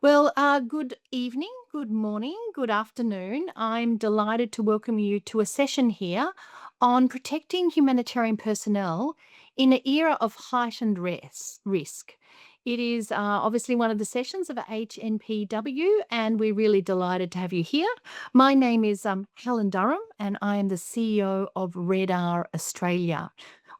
Well, good evening, good morning, good afternoon. I'm delighted to welcome you to a session here on protecting humanitarian personnel in an era of heightened risk. It is obviously one of the sessions of HNPW, and we're really delighted to have you here. My name is Helen Durham, and I am the CEO of RedR Australia.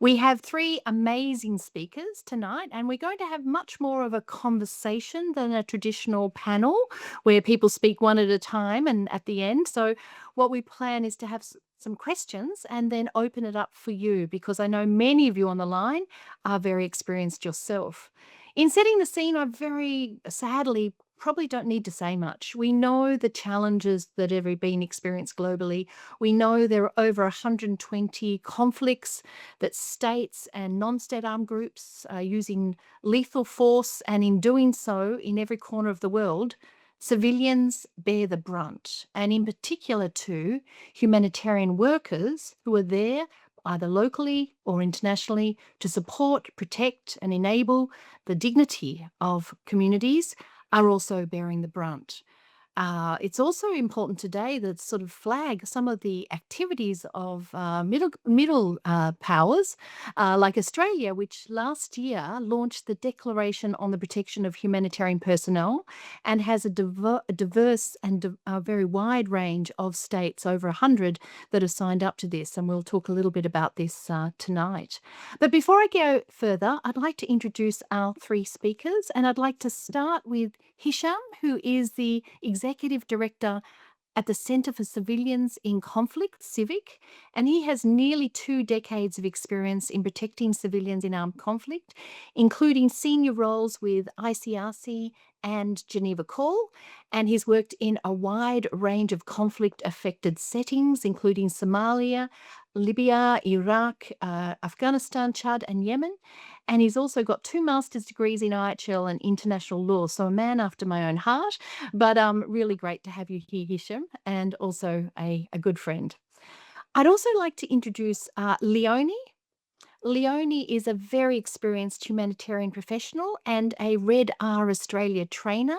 We have three amazing speakers tonight, and we're going to have much more of a conversation than a traditional panel where people speak one at a time and at the end. So, what we plan is to have some questions and then open it up for you, because I know many of you on the line are very experienced yourself. In setting the scene, I very sadly probably don't need to say much. We know the challenges that have been experienced globally. We know there are over 120 conflicts that states and non-state armed groups are using lethal force, and in doing so in every corner of the world, civilians bear the brunt, and in particular to humanitarian workers who are there either locally or internationally to support, protect and enable the dignity of communities are also bearing the brunt. It's also important today that sort of flag some of the activities of middle powers like Australia, which last year launched the Declaration on the Protection of Humanitarian Personnel and has a diverse and a very wide range of states, over 100, that have signed up to this. And we'll talk a little bit about this tonight. But before I go further, I'd like to introduce our three speakers, and I'd like to start with Hichem, who is the Executive Director at the Center for Civilians in Conflict, CIVIC, and he has nearly 2 decades of experience in protecting civilians in armed conflict, including senior roles with ICRC and Geneva Call, and he's worked in a wide range of conflict-affected settings, including Somalia, Libya, Iraq, Afghanistan, Chad, and Yemen. And he's also got 2 master's degrees in IHL and international law, so a man after my own heart. But really great to have you here, Hichem, and also a good friend. I'd also like to introduce Leonie. Leonie is a very experienced humanitarian professional and a RedR Australia trainer.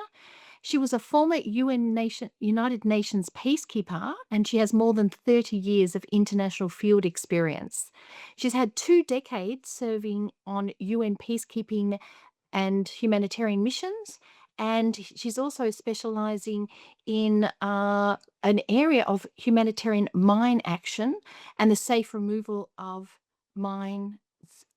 She was a former United Nations peacekeeper, and she has more than 30 years of international field experience. She's had 2 decades serving on UN peacekeeping and humanitarian missions, and she's also specializing in an area of humanitarian mine action and the safe removal of mines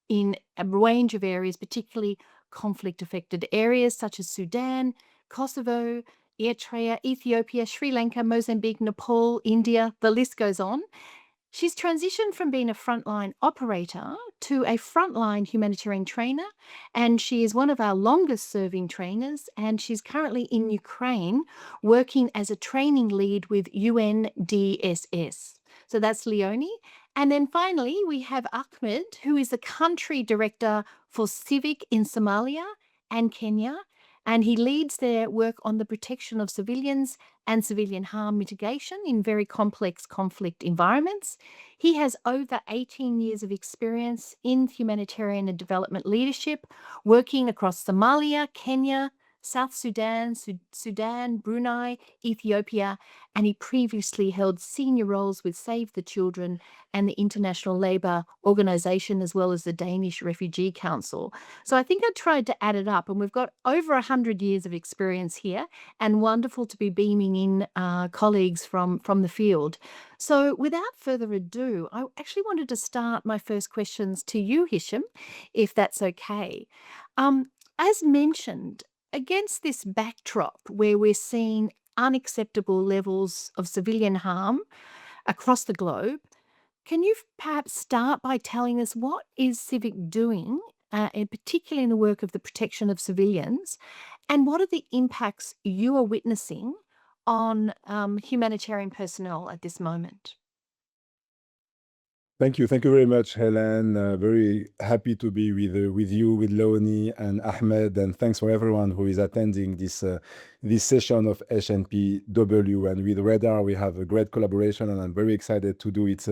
in a range of areas, particularly conflict-affected areas such as Sudan, Kosovo, Eritrea, Ethiopia, Sri Lanka, Mozambique, Nepal, India, the list goes on. She's transitioned from being a frontline operator to a frontline humanitarian trainer, and she is one of our longest serving trainers, and she's currently in Ukraine working as a training lead with UNDSS. So that's Leonie. And then finally, we have Ahmed, who is the country director for CIVIC in Somalia and Kenya, and he leads their work on the protection of civilians and civilian harm mitigation in very complex conflict environments. He has over 18 years of experience in humanitarian and development leadership, working across Somalia, Kenya, South Sudan, Sudan, Brunei, Ethiopia, and he previously held senior roles with Save the Children and the International Labour Organization, as well as the Danish Refugee Council. So I think I tried to add it up, and we've got over 100 years of experience here, and wonderful to be beaming in colleagues from the field. So without further ado, I actually wanted to start my first questions to you, Hichem, if that's okay. As mentioned, against this backdrop where we're seeing unacceptable levels of civilian harm across the globe, can you perhaps start by telling us what is CIVIC doing, and particularly in the work of the protection of civilians, and what are the impacts you are witnessing on humanitarian personnel at this moment? Thank you very much, Helen. Very happy to be with you, with Leonie and Ahmed, and thanks for everyone who is attending this session of HNPW. And with RedR, we have a great collaboration, and I'm very excited to do it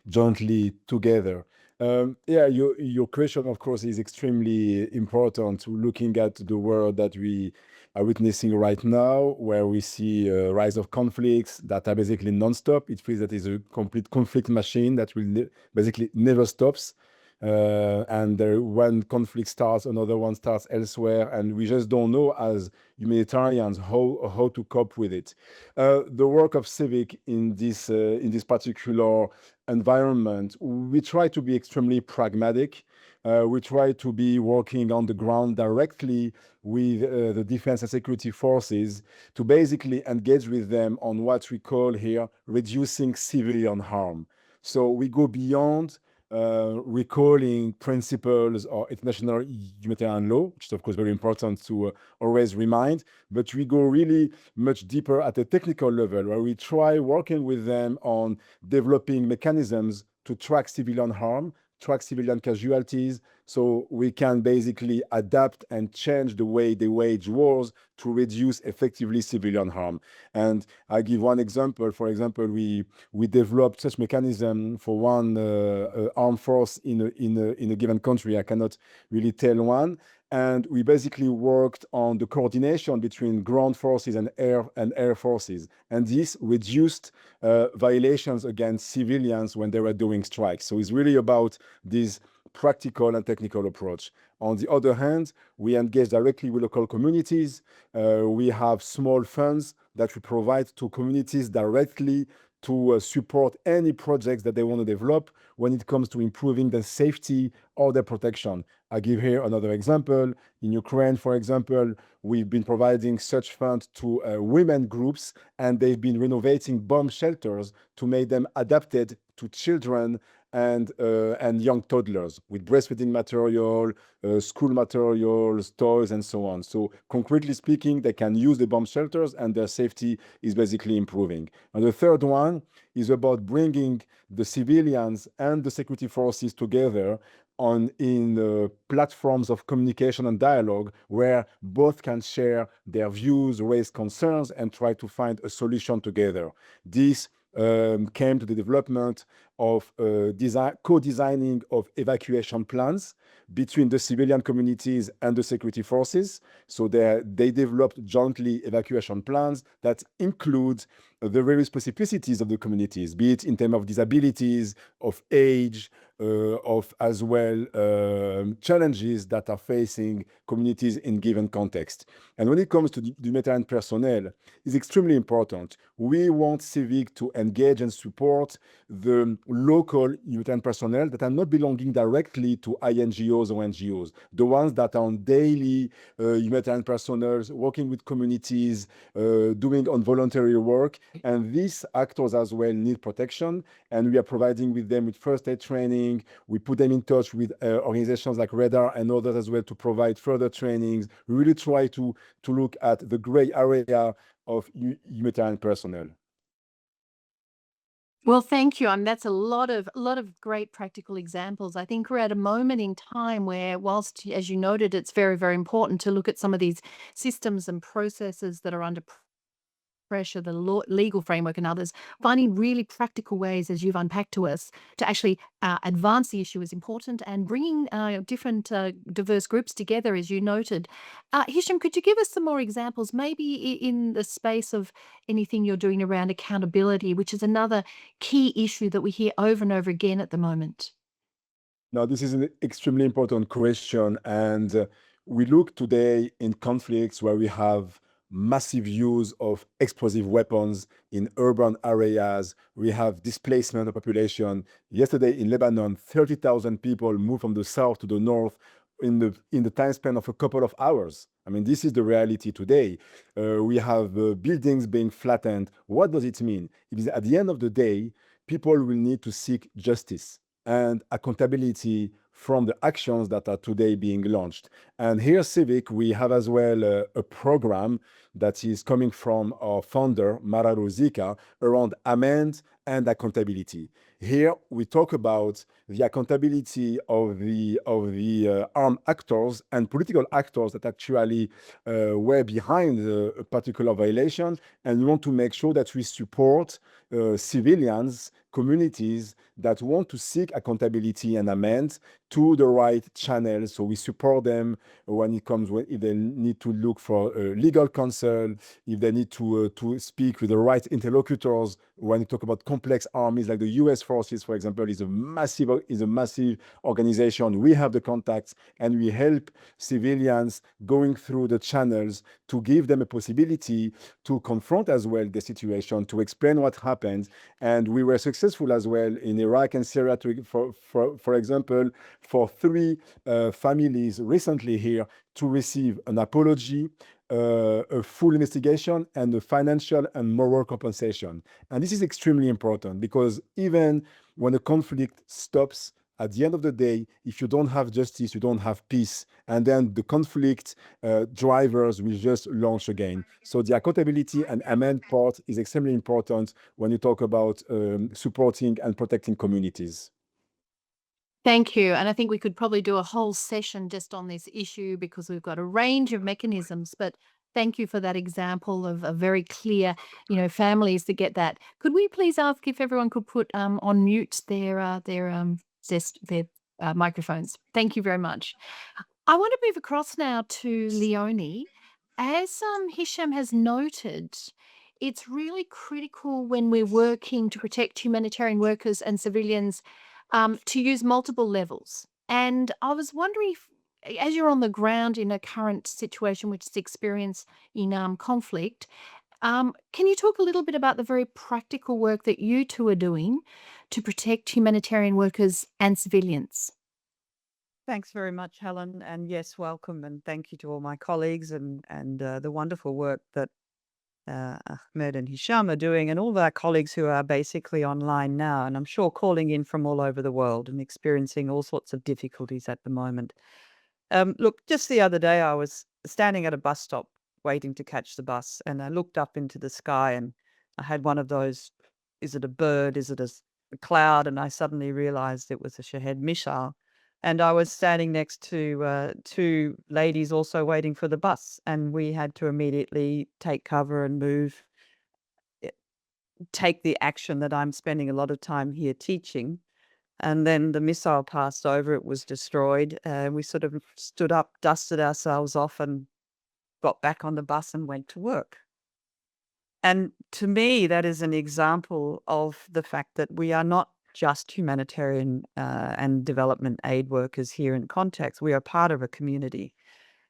jointly together. Yeah, your question, of course, is extremely important, looking at the world that we are witnessing right now, where we see a rise of conflicts that are basically non-stop. It feels that it's a complete conflict machine that will basically never stops. One conflict starts, another one starts elsewhere, and we just don't know as humanitarians how to cope with it. The work of CIVIC in this particular environment, we try to be extremely pragmatic. We try to be working on the ground directly with the defense and security forces to basically engage with them on what we call here reducing civilian harm. So we go beyond recalling principles or international humanitarian law, which is of course very important to always remind, but we go really much deeper at a technical level, where we try working with them on developing mechanisms to track civilian harm, track civilian casualties, so we can basically adapt and change the way they wage wars to reduce effectively civilian harm. And I give one example. For example, we developed such mechanism for one armed force in a given country. I cannot really tell one. And we basically worked on the coordination between ground forces and air forces. And this reduced violations against civilians when they were doing strikes. So it's really about this practical and technical approach. On the other hand, we engage directly with local communities. We have small funds that we provide to communities directly to support any projects that they want to develop when it comes to improving their safety or their protection. I give here another example. In Ukraine, for example, we've been providing such funds to women groups, and they've been renovating bomb shelters to make them adapted to children and young toddlers with breastfeeding material, school materials, toys, and so on. So concretely speaking, they can use the bomb shelters and their safety is basically improving. And the third one is about bringing the civilians and the security forces together in platforms of communication and dialogue, where both can share their views, raise concerns, and try to find a solution together. This came to the development of co-designing of evacuation plans between the civilian communities and the security forces. So they developed jointly evacuation plans that include the various specificities of the communities, be it in terms of disabilities, of age, of as well challenges that are facing communities in given context. And when it comes to the humanitarian personnel, it's extremely important. We want CIVIC to engage and support the local humanitarian personnel that are not belonging directly to INGOs or NGOs, the ones that are on daily humanitarian personnel, working with communities, doing on voluntary work. And these actors as well need protection, and we are providing with them with first aid training. We put them in touch with organizations like RedR and others as well to provide further trainings. We really try to look at the gray area of humanitarian personnel. Well, thank you. That's a lot of great practical examples. I think we're at a moment in time where, whilst, as you noted, it's very, very important to look at some of these systems and processes that are under pressure, the legal framework and others, finding really practical ways, as you've unpacked to us, to actually advance the issue is important, and bringing different diverse groups together, as you noted. Hichem, could you give us some more examples, maybe in the space of anything you're doing around accountability, which is another key issue that we hear over and over again at the moment? Now, this is an extremely important question, and we look today in conflicts where we have massive use of explosive weapons in urban areas. We have displacement of population. Yesterday in Lebanon, 30,000 people moved from the south to the north in the time span of a couple of hours. I mean, this is the reality today. We have buildings being flattened. What does it mean? It is at the end of the day, people will need to seek justice and accountability from the actions that are today being launched. And here, CIVIC, we have as well a program that is coming from our founder, Mararu Zika, around Ahmed and accountability. Here we talk about the accountability of the armed actors and political actors that actually were behind a particular violation, and we want to make sure that we support civilians, communities that want to seek accountability and amend to the right channels. So we support them when it comes, if they need to look for legal counsel, if they need to speak with the right interlocutors. When you talk about complex armies like the U.S. forces, for example, is a massive organization. We have the contacts and we help civilians going through the channels to give them a possibility to confront as well the situation, to explain what happened. And we were successful as well in Iraq and Syria, for example, for 3 families recently here to receive an apology, a full investigation, and a financial and moral compensation. And this is extremely important because even when a conflict stops, at the end of the day, if you don't have justice, you don't have peace. And then the conflict drivers will just launch again. So the accountability and amend part is extremely important when you talk about supporting and protecting communities. Thank you. And I think we could probably do a whole session just on this issue because we've got a range of mechanisms. But thank you for that example of a very clear, families that get that. Could we please ask if everyone could put on mute their microphones? Thank you very much. I want to move across now to Leonie. As Hichem has noted, it's really critical when we're working to protect humanitarian workers and civilians to use multiple levels. And I was wondering if, as you're on the ground in a current situation, which is experience in conflict, can you talk a little bit about the very practical work that you two are doing to protect humanitarian workers and civilians? Thanks very much, Helen. And yes, welcome and thank you to all my colleagues and the wonderful work that Ahmed and Hichem are doing, and all of our colleagues who are basically online now, and I'm sure calling in from all over the world and experiencing all sorts of difficulties at the moment. Look, just the other day, I was standing at a bus stop waiting to catch the bus, and I looked up into the sky, and I had one of those, is it a bird? Is it a cloud? And I suddenly realized it was a Shahed missile. And I was standing next to 2 ladies also waiting for the bus, and we had to immediately take cover and move, take the action that I'm spending a lot of time here teaching. And then the missile passed over, it was destroyed. We sort of stood up, dusted ourselves off, and got back on the bus and went to work. And to me, that is an example of the fact that we are not just humanitarian and development aid workers here in context. We are part of a community.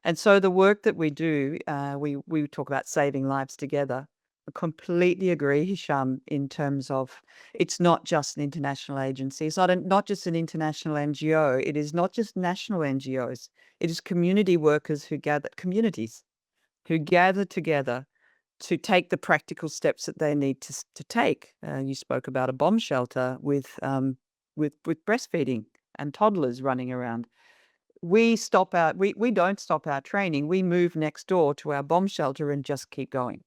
And so the work that we do, we talk about saving lives together. I completely agree, Hichem, in terms of it's not just an international agency. It's not just an international NGO. It is not just national NGOs. It is community workers communities who gather together to take the practical steps that they need to take. You spoke about a bomb shelter with breastfeeding and toddlers running around. We don't stop our training. We move next door to our bomb shelter and just keep going.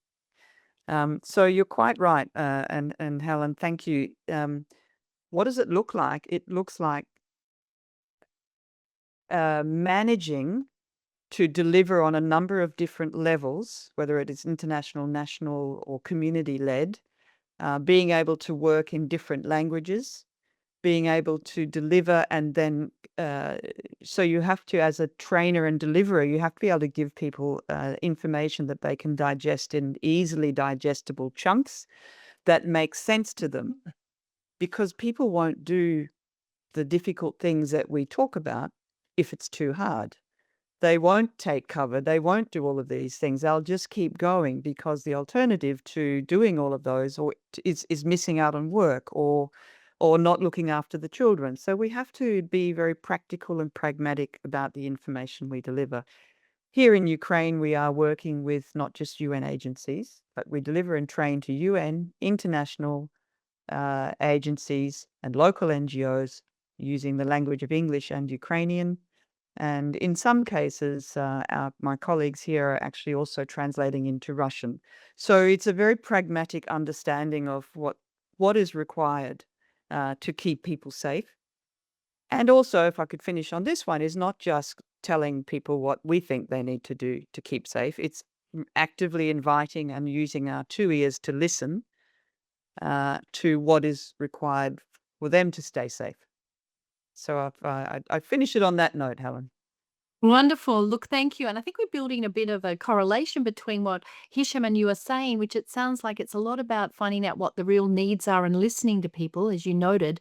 So you're quite right, and Helen, thank you. What does it look like? It looks like managing to deliver on a number of different levels, whether it is international, national, or community-led, being able to work in different languages, being able to deliver, and then, so you have to, as a trainer and deliverer, you have to be able to give people information that they can digest in easily digestible chunks that make sense to them, because people won't do the difficult things that we talk about if it's too hard. They won't take cover. They won't do all of these things. They'll just keep going because the alternative to doing all of those is missing out on work or not looking after the children. So we have to be very practical and pragmatic about the information we deliver. Here in Ukraine, we are working with not just UN agencies, but we deliver and train to UN, international agencies, and local NGOs using the language of English and Ukrainian. And in some cases, my colleagues here are actually also translating into Russian. So it's a very pragmatic understanding of what what is required to keep people safe. And also, if I could finish on this one, is not just telling people what we think they need to do to keep safe. It's actively inviting and using our 2 ears to listen to what is required for them to stay safe. So I finish it on that note, Helen. Wonderful. Look, thank you. And I think we're building a bit of a correlation between what Hichem and you are saying, which it sounds like it's a lot about finding out what the real needs are and listening to people, as you noted.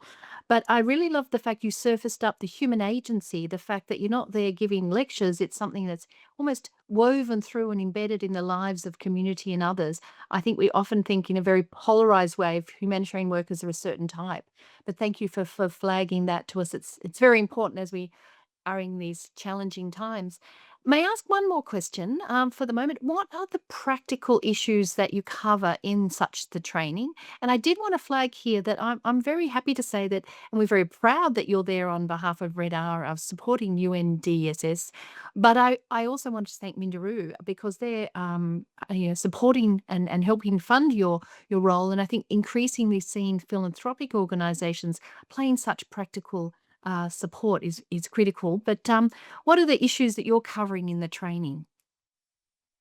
But I really love the fact you surfaced up the human agency, the fact that you're not there giving lectures. It's something that's almost woven through and embedded in the lives of community and others. I think we often think in a very polarized way of humanitarian workers are a certain type. But thank you for flagging that to us. It's very important as we are in these challenging times. May I ask one more question for the moment? What are the practical issues that you cover in such the training? And I did want to flag here that I'm very happy to say that, and we're very proud that you're there on behalf of RedR of supporting UNDSS. But I also want to thank Minderoo because they're supporting and helping fund your role. And I think increasingly seeing philanthropic organisations playing such practical support is critical. But what are the issues that you're covering in the training?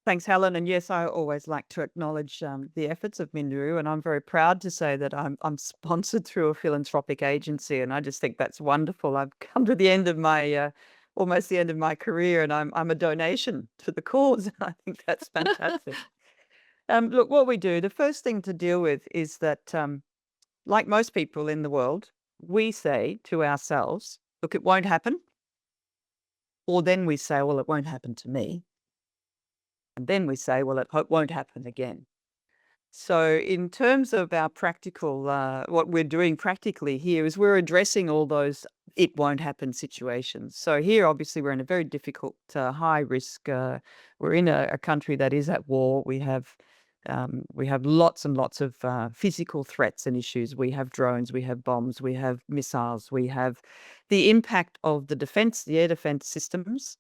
Thanks, Helen. And yes, I always like to acknowledge the efforts of Minderoo, and I'm very proud to say that I'm sponsored through a philanthropic agency, and I just think that's wonderful. I've come to the end of my almost the end of my career, and I'm a donation to the cause, and I think that's fantastic. Look, what we do, the first thing to deal with is that, like most people in the world, we say to ourselves, look, it won't happen. Or then we say, well, it won't happen to me. And then we say, well, it won't happen again. So in terms of our practical, what we're doing practically here is we're addressing all those it won't happen situations. So here, obviously, we're in a very difficult, high risk. We're in a country that is at war. We have lots and lots of physical threats and issues. We have drones, we have bombs, we have missiles, we have the impact of the air defense systems,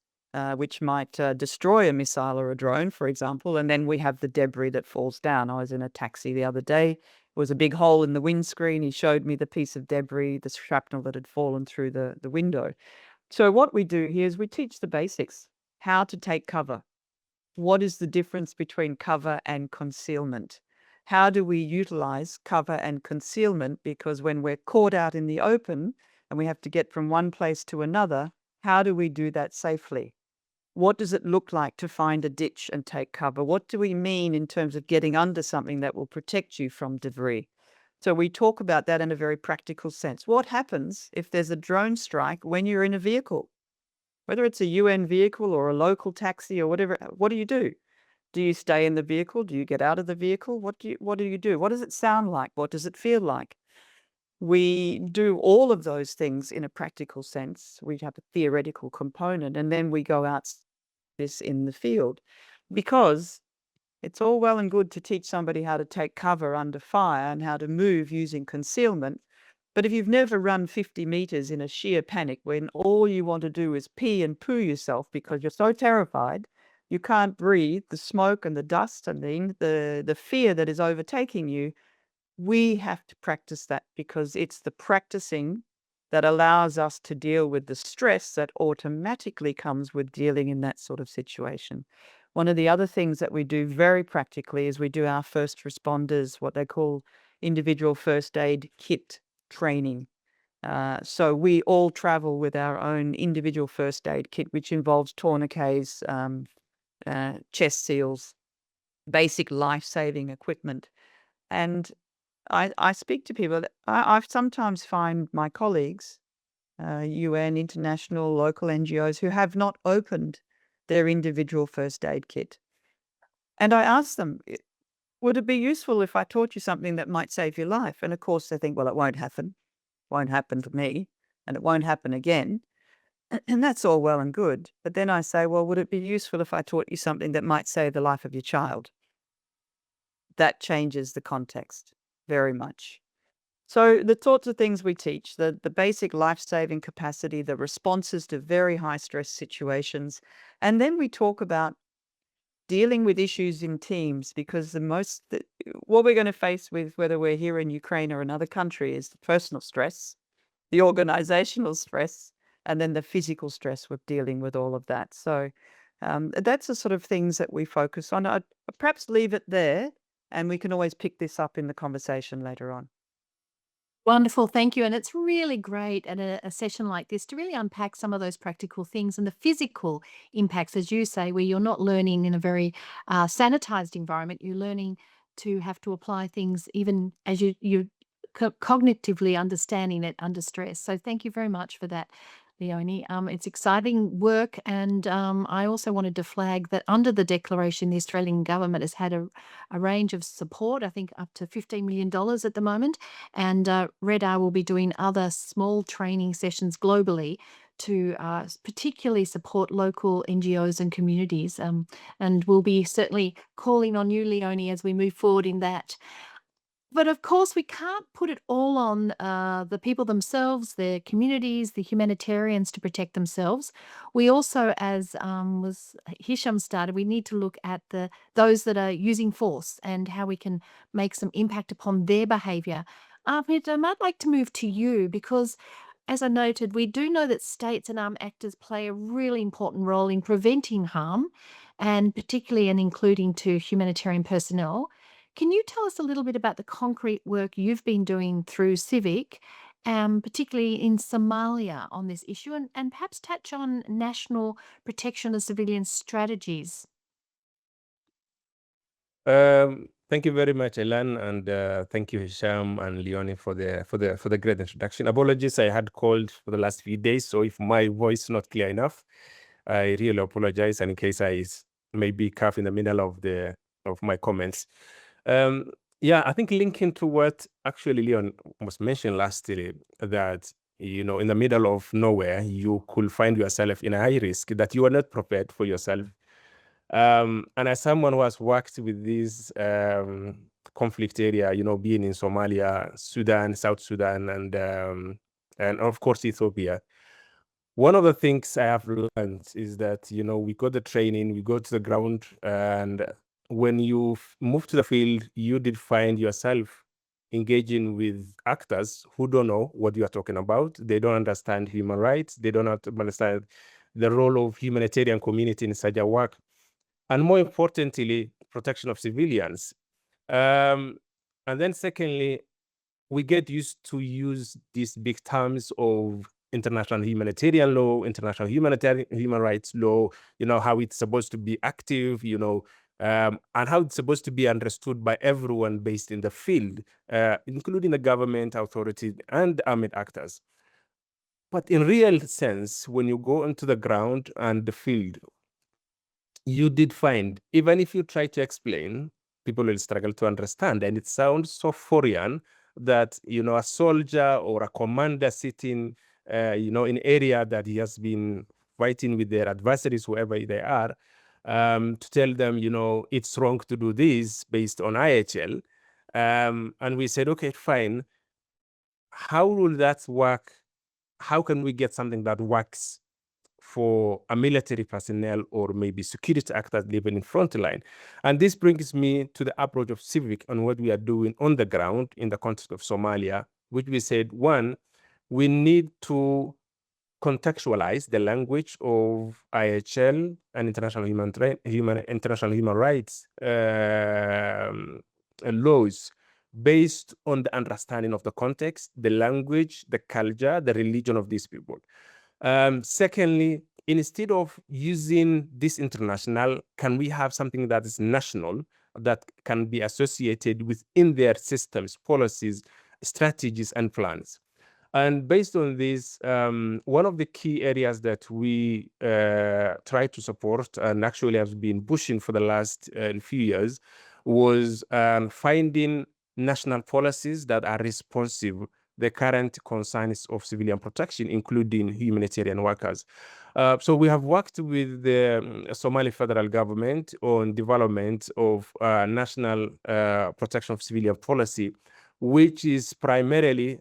which might destroy a missile or a drone, for example. And then we have the debris that falls down. I was in a taxi the other day. There was a big hole in the windscreen. He showed me the piece of debris, the shrapnel that had fallen through the window. So what we do here is we teach the basics, how to take cover. What is the difference between cover and concealment? How do we utilize cover and concealment? Because when we're caught out in the open and we have to get from one place to another, how do we do that safely? What does it look like to find a ditch and take cover? What do we mean in terms of getting under something that will protect you from debris? So we talk about that in a very practical sense. What happens if there's a drone strike when you're in a vehicle? Whether it's a UN vehicle or a local taxi or whatever, what do you do? Do you stay in the vehicle? Do you get out of the vehicle? What do you do? What does it sound like? What does it feel like? We do all of those things in a practical sense. We have a theoretical component, and then we go out this in the field, because it's all well and good to teach somebody how to take cover under fire and how to move using concealment. But if you've never run 50 meters in a sheer panic when all you want to do is pee and poo yourself because you're so terrified, you can't breathe, the smoke and the dust and the fear that is overtaking you, we have to practice that, because it's the practicing that allows us to deal with the stress that automatically comes with dealing in that sort of situation. One of the other things that we do very practically is we do our first responders, what they call individual first aid kit training. So we all travel with our own individual first aid kit, which involves tourniquets, chest seals, basic life-saving equipment. And I speak to people. I sometimes find my colleagues, UN, international, local NGOs, who have not opened their individual first aid kit. And I ask them, would it be useful if I taught you something that might save your life? And of course they think, well, it won't happen. Won't happen to me, and it won't happen again. And that's all well and good. But then I say, well, would it be useful if I taught you something that might save the life of your child? That changes the context very much. So the sorts of things we teach, the basic life-saving capacity, the responses to very high stress situations, and then we talk about dealing with issues in teams, because what we're going to face with, whether we're here in Ukraine or another country, is the personal stress, the organizational stress, and then the physical stress with dealing with all of that. So that's the sort of things that we focus on. I'd perhaps leave it there, and we can always pick this up in the conversation later on. Wonderful, thank you. And it's really great at a session like this to really unpack some of those practical things and the physical impacts, as you say, where you're not learning in a very sanitized environment. You're learning to have to apply things even as you're cognitively understanding it under stress. So thank you very much for that, Leonie. It's exciting work, and I also wanted to flag that under the declaration, the Australian government has had a range of support, I think up to $15 million at the moment, and RedR will be doing other small training sessions globally to particularly support local NGOs and communities. And we'll be certainly calling on you, Leonie, as we move forward in that. But of course, we can't put it all on the people themselves, their communities, the humanitarians to protect themselves. We also, as was Hichem started, we need to look at those that are using force and how we can make some impact upon their behaviour. Ahmed, I'd like to move to you because, as I noted, we do know that states and armed actors play a really important role in preventing harm, and particularly and including to humanitarian personnel. Can you tell us a little bit about the concrete work you've been doing through CIVIC, particularly in Somalia on this issue, and perhaps touch on national protection of civilian strategies? Thank you very much, Helen, and thank you, Hichem and Leonie, for the great introduction. Apologies, I had called for the last few days, so if my voice is not clear enough, I really apologize. And in case I maybe cough in the middle of my comments. Yeah, I think linking to what actually Leon was mentioned lastly, that in the middle of nowhere, you could find yourself in a high risk that you are not prepared for yourself. And as someone who has worked with this conflict area, being in Somalia, Sudan, South Sudan, and of course Ethiopia, one of the things I have learned is that we got the training, we go to the ground, and when you move to the field, you did find yourself engaging with actors who don't know what you are talking about. They don't understand human rights. They don't understand the role of humanitarian community in such a work. And more importantly, protection of civilians. And then secondly, we get used to use these big terms of international humanitarian law, international human rights law, how it's supposed to be active, and how it's supposed to be understood by everyone based in the field, including the government, authorities, and armed actors. But in real sense, when you go into the ground and the field, you did find, even if you try to explain, people will struggle to understand. And it sounds so foreign that, a soldier or a commander sitting, in area that he has been fighting with their adversaries, whoever they are, to tell them, it's wrong to do this based on IHL. And we said, okay, fine. How will that work? How can we get something that works for a military personnel or maybe security actors living in front line? And this brings me to the approach of CIVIC and what we are doing on the ground in the context of Somalia, which we said, one, we need to contextualize the language of IHL and international human rights laws based on the understanding of the context, the language, the culture, the religion of these people. Secondly, instead of using this international, can we have something that is national, that can be associated within their systems, policies, strategies, and plans? And based on this, one of the key areas that we try to support and actually have been pushing for the last few years was finding national policies that are responsive the current concerns of civilian protection, including humanitarian workers. So we have worked with the Somali federal government on development of national protection of civilian policy, which is primarily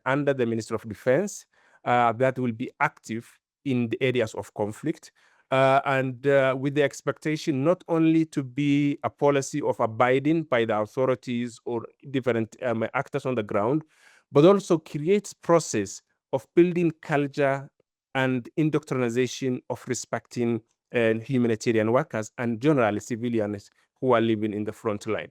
under the Ministry of Defense, that will be active in the areas of conflict. and with the expectation not only to be a policy of abiding by the authorities or different actors on the ground, but also creates process of building culture and indoctrination of respecting humanitarian workers and generally civilians who are living in the front line.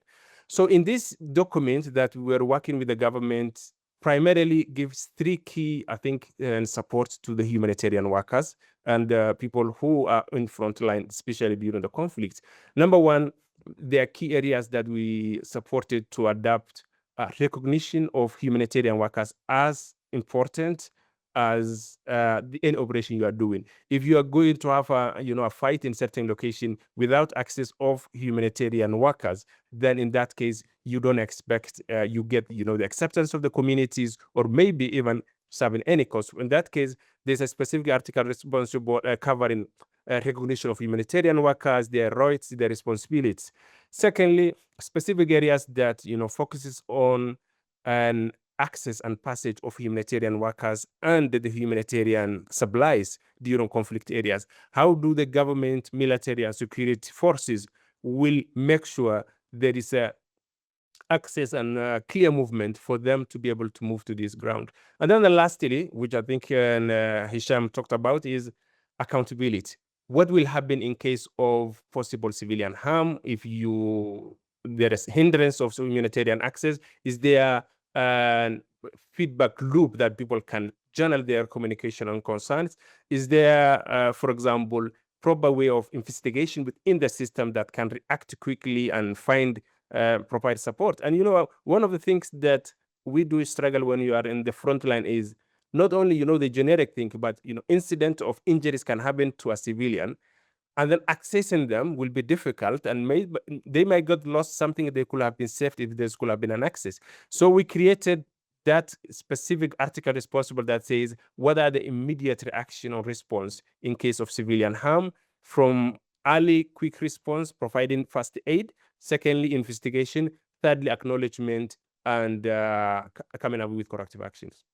So in this document that we were working with the government, primarily gives three key, I think, support to the humanitarian workers and people who are in front line, especially during the conflict. Number one, there are key areas that we supported to adapt recognition of humanitarian workers as important as any operation you are doing. If you are going to have a fight in certain location without access of humanitarian workers, then in that case you don't expect you get the acceptance of the communities or maybe even serving any cost. In that case, there's a specific article responsible covering recognition of humanitarian workers, their rights, their responsibilities. Secondly, specific areas that focuses on an access and passage of humanitarian workers and the humanitarian supplies during conflict areas. How do the government, military, and security forces will make sure there is a access and clear movement for them to be able to move to this ground? And then the lastly, which I think Hichem talked about, is accountability. What will happen in case of possible civilian harm if there is hindrance of humanitarian access? Is there a feedback loop that people can journal their communication and concerns? Is there, for example, proper way of investigation within the system that can react quickly and provide support? And one of the things that we do struggle when you are in the front line is not only the generic thing, but incident of injuries can happen to a civilian, and then accessing them will be difficult, and they might get lost something they could have been saved if there could have been an access. So we created that specific article responsible that says what are the immediate reaction or response in case of civilian harm, from early quick response, providing first aid, secondly investigation, thirdly acknowledgement, and coming up with corrective actions.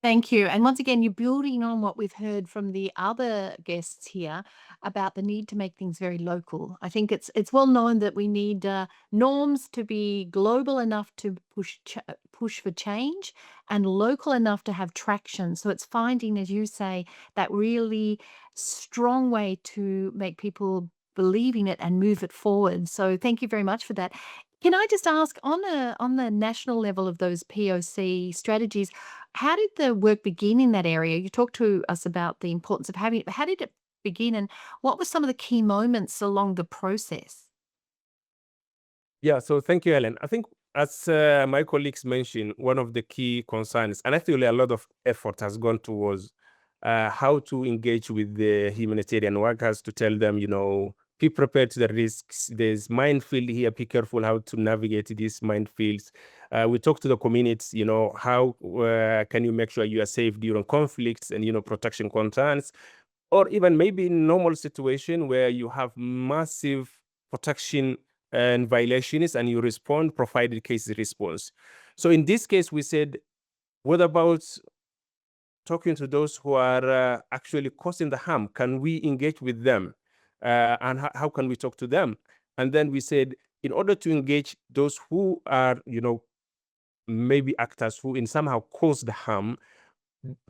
Thank you. And once again, you're building on what we've heard from the other guests here about the need to make things very local. I think it's well known that we need norms to be global enough to push for change and local enough to have traction. So it's finding, as you say, that really strong way to make people believe in it and move it forward. So thank you very much for that. Can I just ask, on the national level of those POC strategies, how did the work begin in that area? You talked to us about the importance of having it, but how did it begin, and what were some of the key moments along the process? Yeah, so thank you, Helen. I think, as my colleagues mentioned, one of the key concerns, and actually a lot of effort has gone towards how to engage with the humanitarian workers to tell them, be prepared to the risks. There's minefield here. Be careful how to navigate these minefields. We talk to the communities, how can you make sure you are safe during conflicts and, protection concerns, or even maybe in normal situation where you have massive protection and violations and you respond, provided case response. So in this case, we said, what about talking to those who are actually causing the harm? Can we engage with them? And how can we talk to them? And then we said, in order to engage those who are, maybe actors who in somehow cause the harm,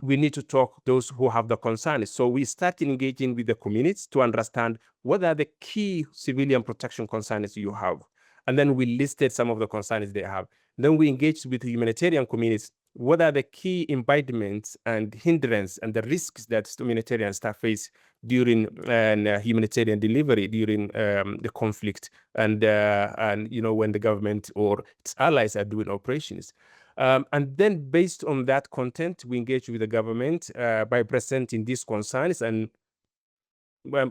we need to talk those who have the concerns. So we started engaging with the communities to understand what are the key civilian protection concerns you have. And then we listed some of the concerns they have. Then we engaged with the humanitarian communities. What are the key impediments and hindrance and the risks that humanitarian staff face during humanitarian delivery during the conflict and when the government or its allies are doing operations. And then based on that content, we engage with the government by presenting these concerns, and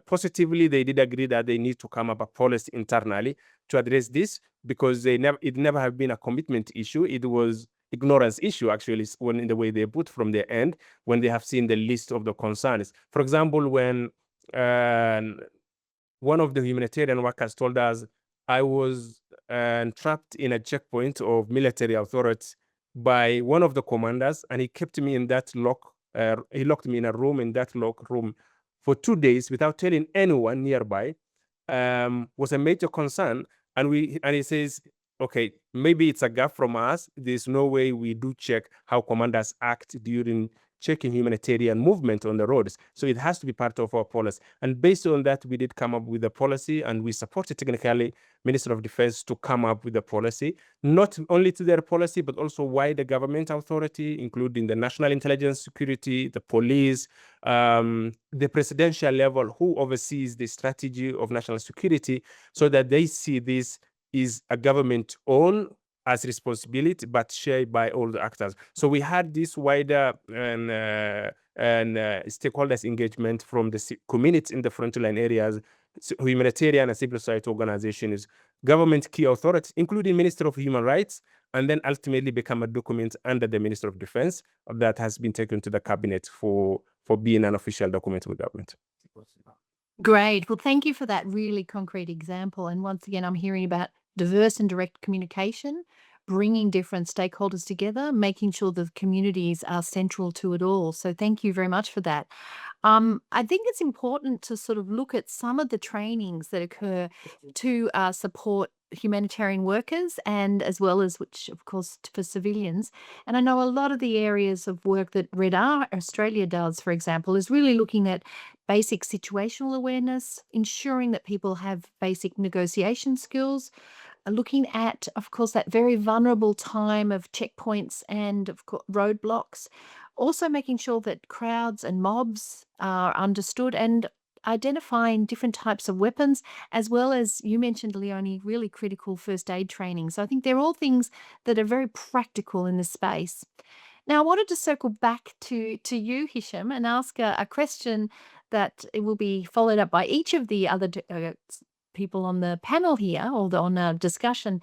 positively, they did agree that they need to come up a policy internally to address this, because it never have been a commitment issue. It was ignorance issue, actually, when in the way they put from their end, when they have seen the list of the concerns. For example, when one of the humanitarian workers told us, I was trapped in a checkpoint of military authorities by one of the commanders, and he kept me in that he locked me in a room, in that locked room, for 2 days without telling anyone nearby was a major concern. And he says, okay, maybe it's a gap from us. There's no way we do check how commanders act during checking humanitarian movement on the roads. So it has to be part of our policy. And based on that, we did come up with a policy, and we supported technically Minister of Defense to come up with a policy, not only to their policy, but also wider government authority, including the National Intelligence Security, the police, the presidential level, who oversees the strategy of national security, so that they see this is a government own as responsibility, but shared by all the actors. So we had this wider and stakeholders engagement from the communities in the frontline areas, humanitarian and civil society organizations, government key authorities, including Minister of Human Rights, and then ultimately become a document under the Minister of Defense that has been taken to the cabinet for being an official document with government. Great. Well, thank you for that really concrete example. And once again, I'm hearing about diverse and direct communication, bringing different stakeholders together, making sure the communities are central to it all. So thank you very much for that. I think it's important to sort of look at some of the trainings that occur to support humanitarian workers, and as well as, which of course for civilians. And I know a lot of the areas of work that RedR Australia does, for example, is really looking at basic situational awareness, ensuring that people have basic negotiation skills, looking at, of course, that very vulnerable time of checkpoints and of course roadblocks, also making sure that crowds and mobs are understood, and identifying different types of weapons, as well as, you mentioned, Leonie, really critical first aid training. So I think they're all things that are very practical in this space. Now, I wanted to circle back to you, Hichem, and ask a question that it will be followed up by each of the other people on the panel here, or on our discussion.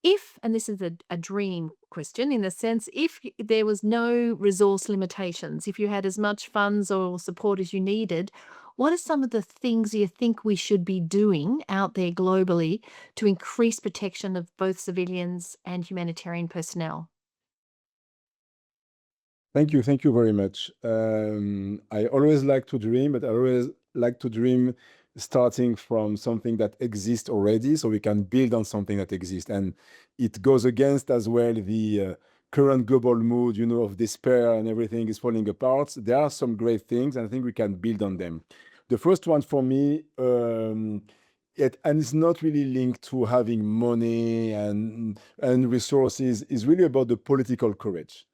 If, and this is a dream question in the sense, if there was no resource limitations, if you had as much funds or support as you needed, what are some of the things you think we should be doing out there globally to increase protection of both civilians and humanitarian personnel? Thank you very much. I always like to dream, but I always like to dream starting from something that exists already, so we can build on something that exists. And it goes against as well the current global mood, of despair and everything is falling apart. There are some great things, and I think we can build on them. The first one for me, and it's not really linked to having money and resources, is really about the political courage.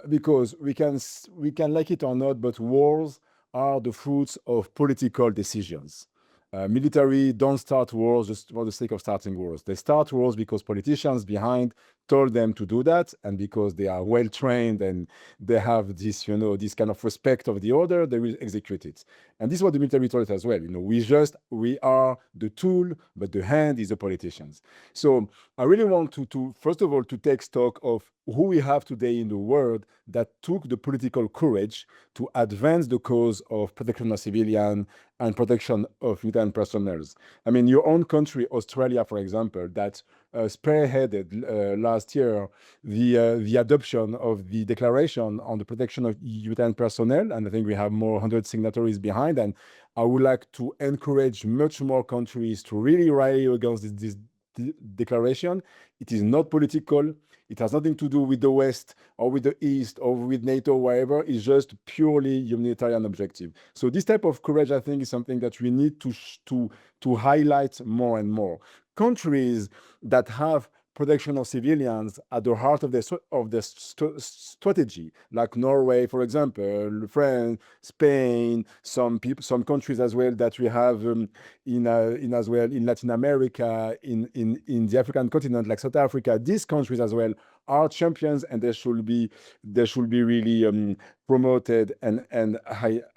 Because we can like it or not, but wars are the fruits of political decisions. Military don't start wars just for the sake of starting wars. They start wars because politicians behind told them to do that, and because they are well trained and they have this, this kind of respect of the order, they will execute it. And this is what the military told us as well. We are the tool, but the hand is the politicians. So I really want to first of all to take stock of who we have today in the world that took the political courage to advance the cause of protection of civilian and protection of humanitarian personnel. I mean, your own country, Australia, for example, that spearheaded last year the adoption of the Declaration on the Protection of Humanitarian Personnel, and I think we have more 100 signatories behind. And I would like to encourage much more countries to really rally against this declaration. It is not political. It has nothing to do with the West or with the East or with NATO, whatever. It's just purely humanitarian objective. So this type of courage, I think, is something that we need to highlight more and more. Countries that have protection of civilians at the heart of their strategy, like Norway, for example, France, Spain, some countries as well that we have in Latin America, in the African continent, like South Africa. These countries as well are champions, and they should be really promoted and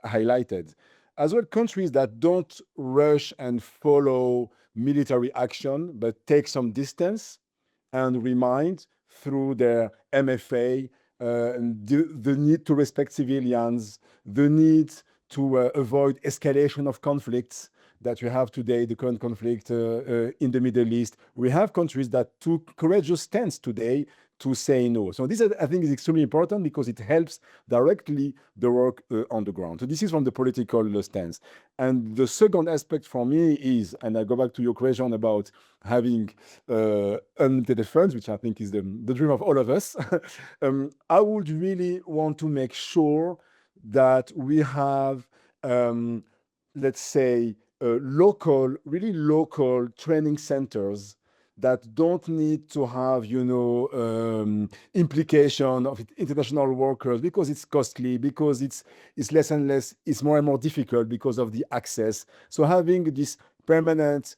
highlighted. As well, countries that don't rush and follow military action, but take some distance and remind through their MFA the need to respect civilians, the need to avoid escalation of conflicts that we have today, the current conflict in the Middle East. We have countries that took courageous stance today to say no. So this, I think, is extremely important because it helps directly the work on the ground. So this is from the political stance. And the second aspect for me is, and I go back to your question about having unlimited funds, which I think is the dream of all of us. I would really want to make sure that we have, let's say, really local training centers that don't need to have, implication of international workers because it's costly, because it's less and less, it's more and more difficult because of the access. So having this permanent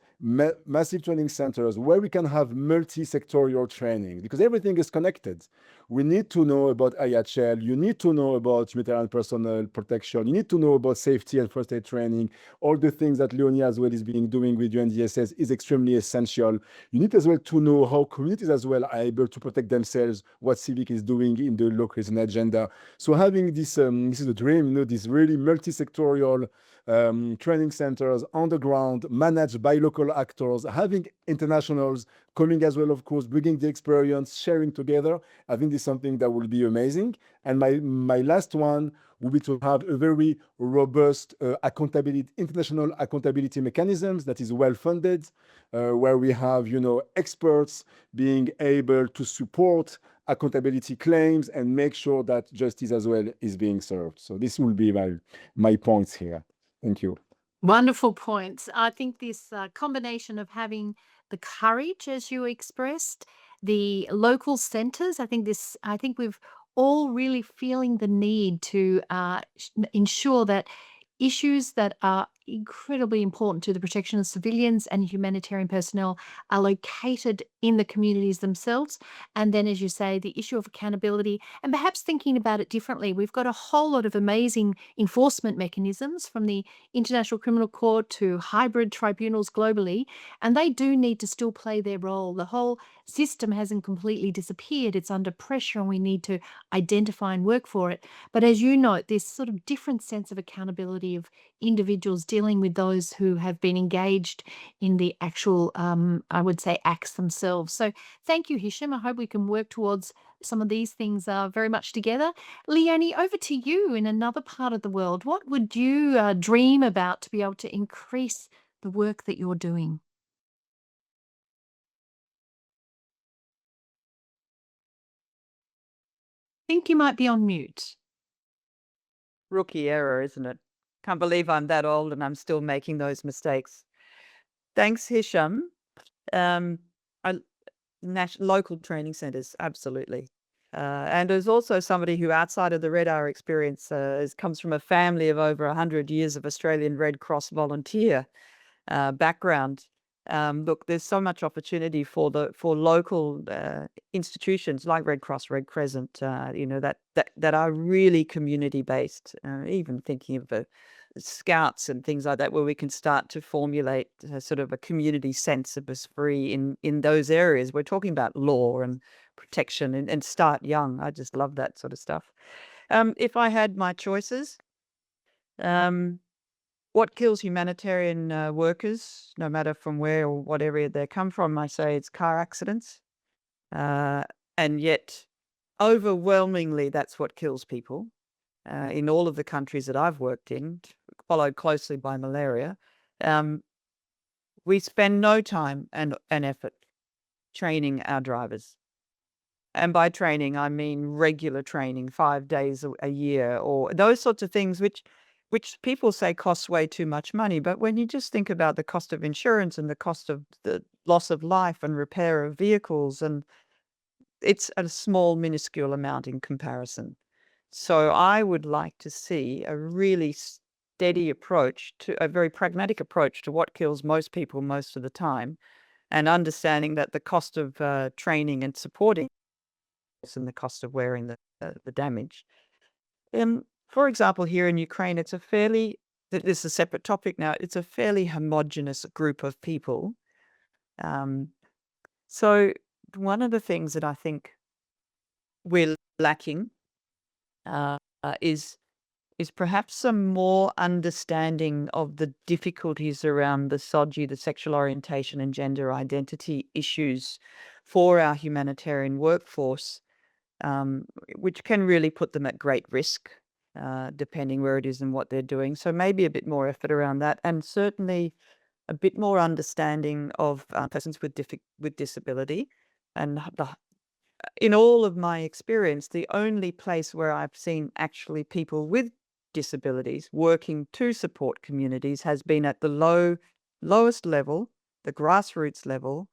massive training centers where we can have multi-sectorial training, because everything is connected. We need to know about IHL, you need to know about humanitarian personnel protection, you need to know about safety and first aid training. All the things that Leonie as well is doing with UNDSS is extremely essential. You need as well to know how communities as well are able to protect themselves, what CIVIC is doing in the local agenda. So having this, this is the dream, this really multi-sectorial training centers on the ground, managed by local actors, having internationals coming as well, of course, bringing the experience, sharing together. I think this is something that will be amazing. And my last one will be to have a very robust international accountability mechanisms that is well funded, where we have, experts being able to support accountability claims and make sure that justice as well is being served. So this will be my points here. Thank you. Wonderful points. I think this combination of having the courage, as you expressed, the local centres, I think we've all really feeling the need to ensure that issues that are incredibly important to the protection of civilians and humanitarian personnel are located in the communities themselves. And then, as you say, the issue of accountability and perhaps thinking about it differently. We've got a whole lot of amazing enforcement mechanisms, from the International Criminal Court to hybrid tribunals globally, and they do need to still play their role. The whole system hasn't completely disappeared. It's under pressure and we need to identify and work for it. But as you note, this sort of different sense of accountability of individuals dealing with those who have been engaged in the actual, I would say, acts themselves. So thank you, Hichem. I hope we can work towards some of these things very much together. Leonie, over to you in another part of the world. What would you dream about to be able to increase the work that you're doing? I think you might be on mute. Rookie error, isn't it? Can't believe I'm that old and I'm still making those mistakes. Thanks, Hichem. Local training centres, absolutely. And there's also somebody who, outside of the RedR experience, comes from a family of over 100 years of Australian Red Cross volunteer background. Look, there's so much opportunity for local institutions like Red Cross, Red Crescent, that are really community based. Even thinking of scouts and things like that, where we can start to formulate sort of a community sense of us free in those areas. We're talking about law and protection and start young. I just love that sort of stuff. If I had my choices, what kills humanitarian workers, no matter from where or what area they come from, I say it's car accidents. And yet, overwhelmingly, that's what kills people. In all of the countries that I've worked in, followed closely by malaria, we spend no time and effort training our drivers. And by training, I mean regular training, 5 days a year, or those sorts of things, which people say costs way too much money. But when you just think about the cost of insurance and the cost of the loss of life and repair of vehicles, and it's a small, minuscule amount in comparison. So I would like to see a really steady approach, a very pragmatic approach to what kills most people most of the time, and understanding that the cost of training and supporting and the cost of wearing the damage. For example, here in Ukraine, this is a separate topic now, it's a fairly homogenous group of people. So one of the things that I think we're lacking is perhaps some more understanding of the difficulties around the SOGI, the sexual orientation and gender identity issues for our humanitarian workforce, which can really put them at great risk, depending where it is and what they're doing. So maybe a bit more effort around that, and certainly a bit more understanding of persons with disability. And in all of my experience, the only place where I've seen actually people with disabilities working to support communities has been at the lowest level, the grassroots level,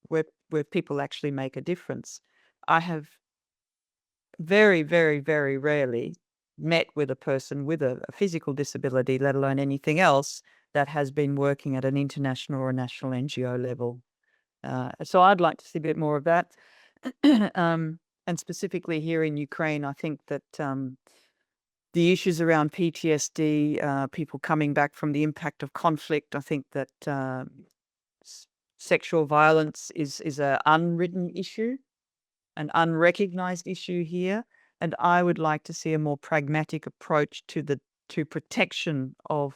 where people actually make a difference. I have very, very, very rarely met with a person with a physical disability, let alone anything else, that has been working at an international or national NGO level. So I'd like to see a bit more of that. And specifically here in Ukraine, I think that the issues around PTSD, people coming back from the impact of conflict, I think that sexual violence is an unwritten issue, an unrecognized issue here. And I would like to see a more pragmatic approach to protection of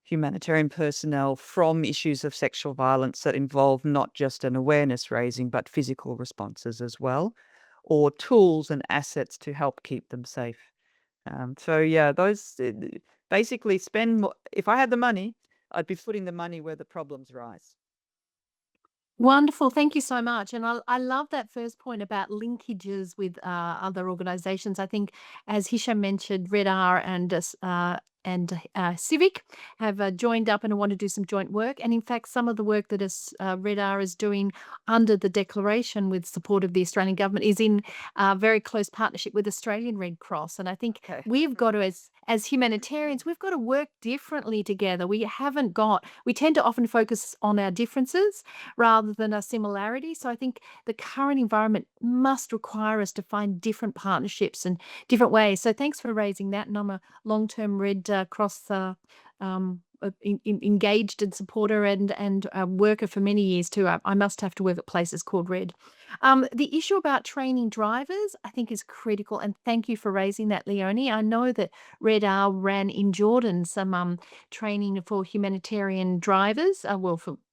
humanitarian personnel from issues of sexual violence that involve not just an awareness raising, but physical responses as well, or tools and assets to help keep them safe. So yeah, those basically spend more. If I had the money, I'd be putting the money where the problems rise. Wonderful. Thank you so much. And I love that first point about linkages with other organizations. I think, as Hichem mentioned, RedR and CIVIC have joined up and want to do some joint work. And in fact, some of the work that RedR is doing under the declaration with support of the Australian government is in very close partnership with Australian Red Cross. And I think we've got to, as humanitarians, we've got to work differently together. We tend to often focus on our differences rather than a similarity. So I think the current environment must require us to find different partnerships and different ways. So thanks for raising that. And I'm a long-term Red Cross engaged and supporter and worker for many years too. I must have to work at places called Red. The issue about training drivers, I think, is critical, and thank you for raising that, Leonie. I know that RedR ran in Jordan some training for humanitarian drivers,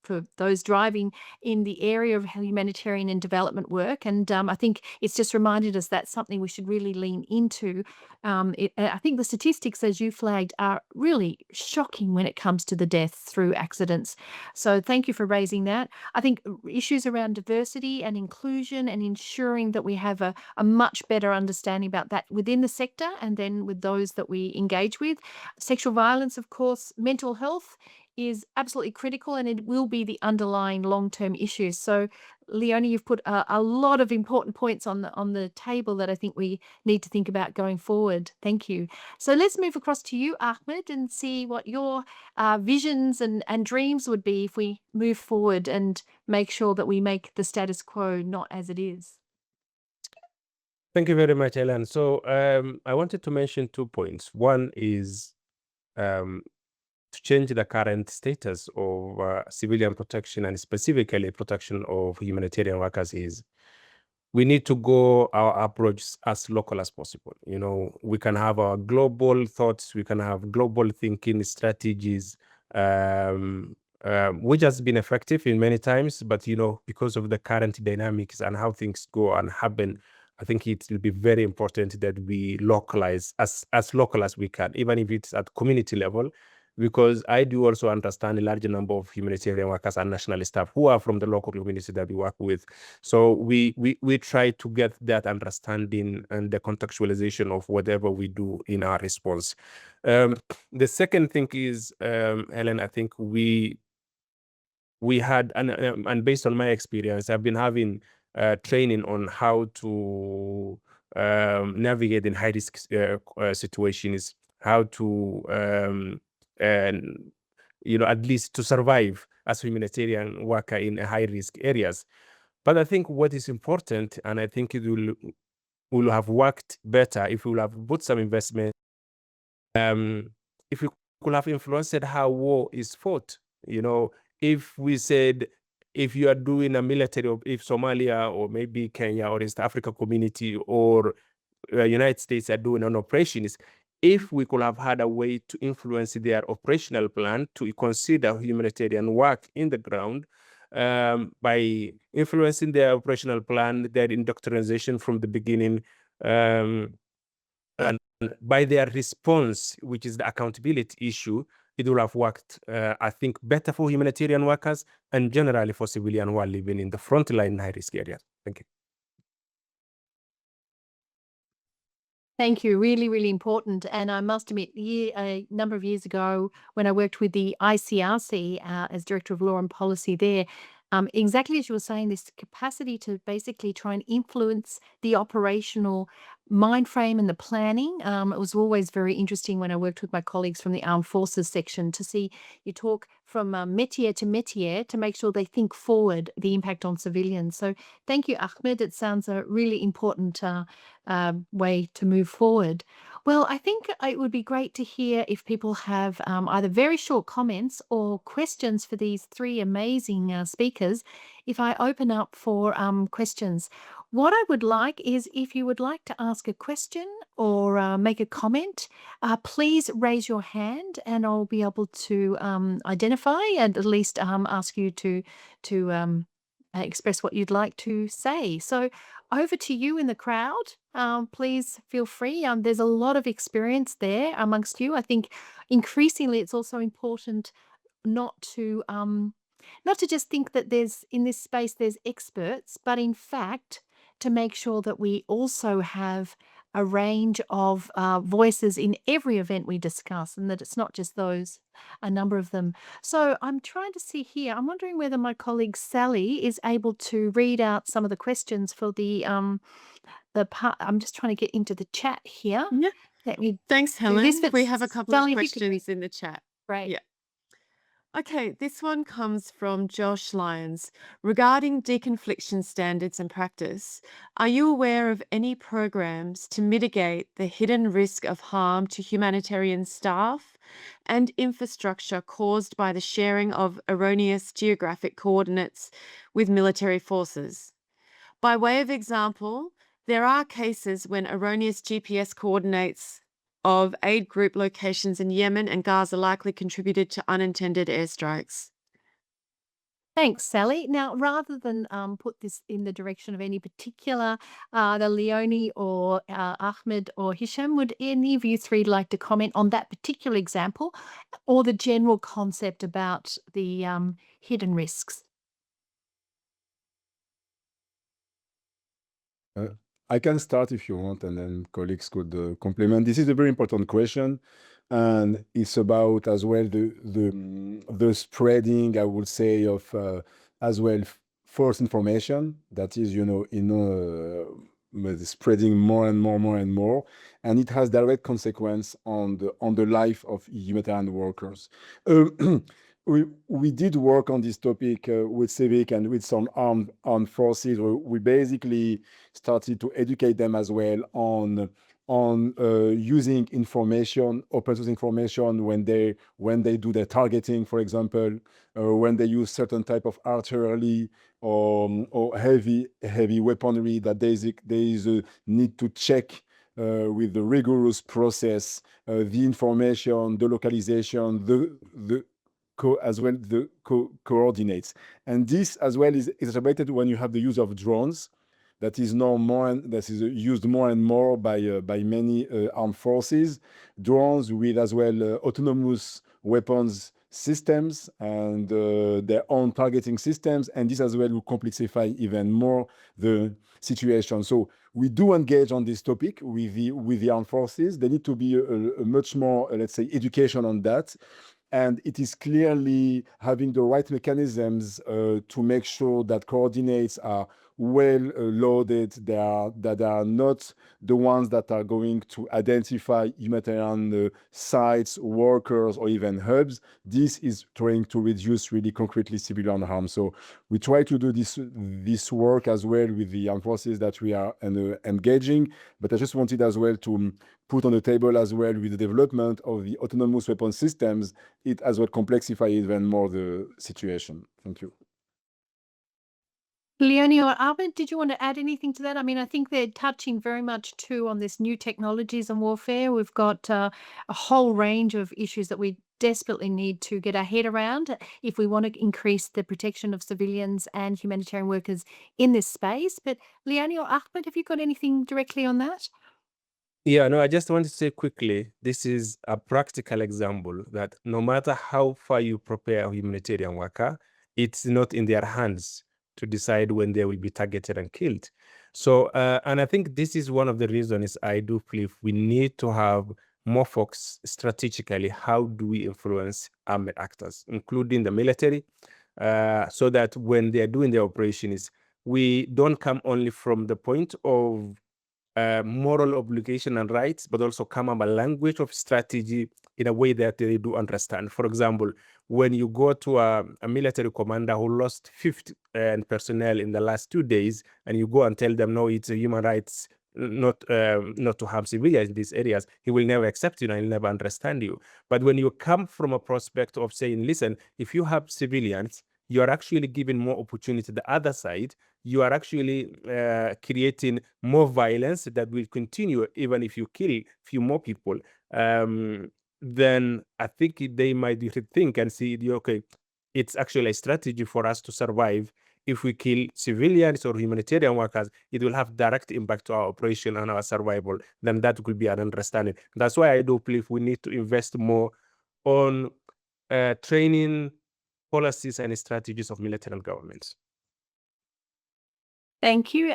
for those driving in the area of humanitarian and development work, and I think it's just reminded us that's something we should really lean into. I think the statistics, as you flagged, are really shocking when it comes to the deaths through accidents. So thank you for raising that. I think issues around diversity and inclusion and ensuring that we have a much better understanding about that within the sector and then with those that we engage with. Sexual violence, of course, mental health is absolutely critical, and it will be the underlying long-term issues. So, Leonie, you've put a lot of important points on the table that I think we need to think about going forward. Thank you. So let's move across to you, Ahmed, and see what your visions and dreams would be if we move forward and make sure that we make the status quo not as it is. Thank you very much, Helen. So I wanted to mention 2 points. One is to change the current status of civilian protection and specifically protection of humanitarian workers is we need to go our approach as local as possible. You know, we can have our global thoughts, we can have global thinking strategies, which has been effective in many times, but you know, because of the current dynamics and how things go and happen, I think it will be very important that we localize as local as we can, even if it's at community level, because I do also understand a large number of humanitarian workers and national staff who are from the local community that we work with. So we try to get that understanding and the contextualization of whatever we do in our response. The second thing is, Helen, I think we had, and based on my experience, I've been having training on how to navigate in high-risk situations, how to and you know, at least to survive as a humanitarian worker in high-risk areas. But I think what is important, and I think it will have worked better if we will have put some investment, if we could have influenced how war is fought. You know, if we said, if you are doing a military, if Somalia or maybe Kenya or East Africa community or United States are doing an operation, if we could have had a way to influence their operational plan to consider humanitarian work in the ground, by influencing their operational plan, their indoctrination from the beginning, and by their response, which is the accountability issue, it will have worked, I think, better for humanitarian workers and generally for civilian who are living in the frontline high-risk areas. Thank you. Thank you. Really, really important. And I must admit, a number of years ago, when I worked with the ICRC as Director of Law and Policy there, exactly as you were saying, this capacity to basically try and influence the operational mind frame and the planning. It was always very interesting when I worked with my colleagues from the Armed Forces section to see you talk from métier to make sure they think forward the impact on civilians. So thank you, Ahmed. It sounds a really important way to move forward. Well, I think it would be great to hear if people have either very short comments or questions for these three amazing speakers. If I open up for questions, what I would like is if you would like to ask a question or make a comment, please raise your hand and I'll be able to identify and at least ask you to express what you'd like to say. So over to you in the crowd. Please feel free. There's a lot of experience there amongst you. I think increasingly it's also important not to just think that there's in this space there's experts, but in fact to make sure that we also have a range of voices in every event we discuss, and that it's not just those, a number of them. So I'm trying to see here. I'm wondering whether my colleague Sally is able to read out some of the questions for the part. I'm just trying to get into the chat here. Yeah. Let me Thanks, do Helen. this. But We have a couple Sally, of if you could read. questions in the chat. Great. Yeah. Okay, this one comes from Josh Lyons. Regarding deconfliction standards and practice, are you aware of any programs to mitigate the hidden risk of harm to humanitarian staff and infrastructure caused by the sharing of erroneous geographic coordinates with military forces? By way of example, there are cases when erroneous GPS coordinates of aid group locations in Yemen and Gaza likely contributed to unintended airstrikes. Thanks, Sally. Now, rather than put this in the direction of any particular, the Leonie or Ahmed or Hichem, would any of you three like to comment on that particular example or the general concept about the hidden risks? I can start if you want, and then colleagues could complement. This is a very important question, and it's about as well the spreading, I would say, of as well false information that is, spreading more and more, and it has direct consequence on the life of humanitarian workers. We did work on this topic with CIVIC and with some armed forces. We basically started to educate them as well on using information, open source information when they do their targeting, for example, when they use certain type of artillery or heavy weaponry that there is a need to check with the rigorous process the information, the localization, as well the coordinates. And this as well is exacerbated when you have the use of drones that is used more and more by many armed forces. Drones with as well autonomous weapons systems and their own targeting systems, and this as well will complexify even more the situation. So we do engage on this topic with the armed forces. There need to be a much more, let's say, education on that. And it is clearly having the right mechanisms to make sure that coordinates are well loaded, that are not the ones that are going to identify humanitarian sites, workers, or even hubs. This is trying to reduce really concretely civilian harm. So we try to do this work as well with the armed forces that we are engaging. But I just wanted as well to put on the table as well with the development of the autonomous weapon systems, it as well complexify even more the situation. Thank you. Leonie or Ahmed, did you want to add anything to that? I mean, I think they're touching very much too on this new technologies and warfare. We've got a whole range of issues that we desperately need to get our head around if we want to increase the protection of civilians and humanitarian workers in this space. But Leonie or Ahmed, have you got anything directly on that? Yeah, no, I just want to say quickly, this is a practical example that no matter how far you prepare a humanitarian worker, it's not in their hands to decide when they will be targeted and killed. So, and I think this is one of the reasons I do believe we need to have more focus strategically. How do we influence armed actors, including the military, so that when they're doing their operations, we don't come only from the point of moral obligation and rights, but also come up a language of strategy in a way that they do understand. For example, when you go to a military commander who lost 50 personnel in the last 2 days, and you go and tell them, no, it's a human rights not to harm civilians in these areas, he will never accept you and he'll never understand you. But when you come from a prospect of saying, listen, if you have civilians, you are actually giving more opportunity to the other side. You are actually creating more violence that will continue even if you kill few more people. Then I think they might rethink and see, okay, it's actually a strategy for us to survive. If we kill civilians or humanitarian workers, it will have direct impact to our operation and our survival. Then that could be an understanding. That's why I do believe we need to invest more on training policies and strategies of military and governments. Thank you.